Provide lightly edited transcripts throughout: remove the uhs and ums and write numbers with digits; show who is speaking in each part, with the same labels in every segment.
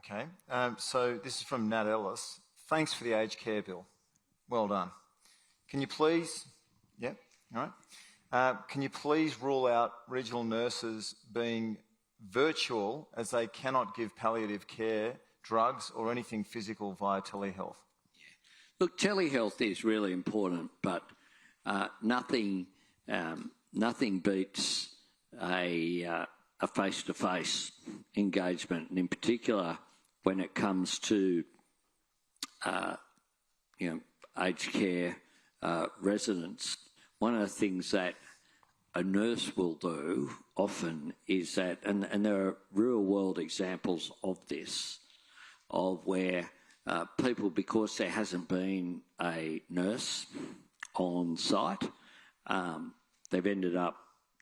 Speaker 1: Okay. So this is from Nat Ellis. Thanks for the aged care bill. Well done. Can you please... Yep, all right. Can you please rule out regional nurses being virtual as they cannot give palliative care, drugs or anything physical via telehealth?
Speaker 2: Yeah. Look, telehealth is really important, but nothing beats a face-to-face engagement, and in particular when it comes to aged care residents. One of the things that a nurse will do often is that, and there are real-world examples of this, of where people, because there hasn't been a nurse on site, they've ended up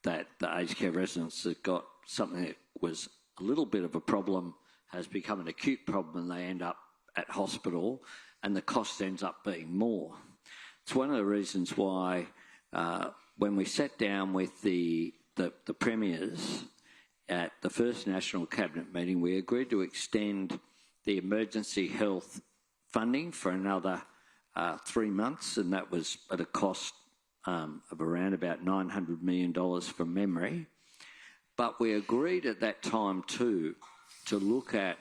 Speaker 2: that the aged care residents have got something that was a little bit of a problem, has become an acute problem, and they end up at hospital, and the cost ends up being more. It's one of the reasons why when we sat down with the premiers at the first National Cabinet meeting, we agreed to extend the emergency health funding for another 3 months, and that was at a cost of around about $900 million from memory. But we agreed at that time too to look at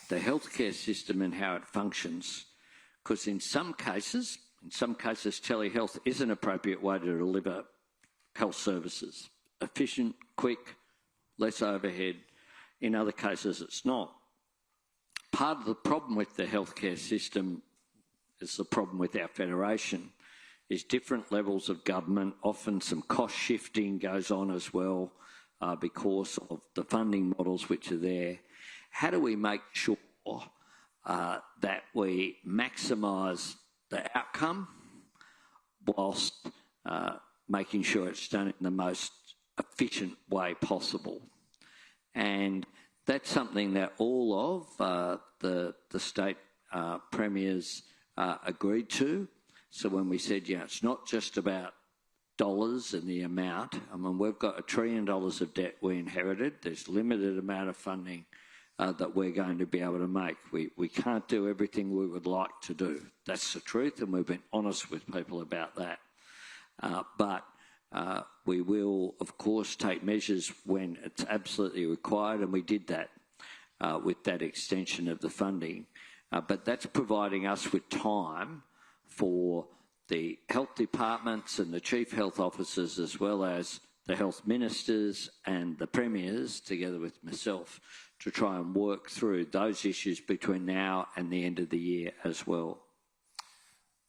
Speaker 2: the healthcare system and how it functions, because in some cases, telehealth is an appropriate way to deliver health services. Efficient, quick, less overhead. In other cases, it's not. Part of the problem with the healthcare system is the problem with our federation, is different levels of government, often some cost shifting goes on as well because of the funding models which are there. How do we make sure that we maximise the outcome whilst making sure it's done in the most efficient way possible? And that's something that all of the state premiers agreed to. So when we said, it's not just about dollars and the amount. I mean, we've got $1 trillion of debt we inherited. There's limited amount of funding that we're going to be able to make. We can't do everything we would like to do. That's the truth, and we've been honest with people about that. But we will, of course, take measures when it's absolutely required, and we did that with that extension of the funding. But that's providing us with time for the health departments and the chief health officers, as well as the health ministers and the premiers, together with myself, to try and work through those issues between now and the end of the year as well.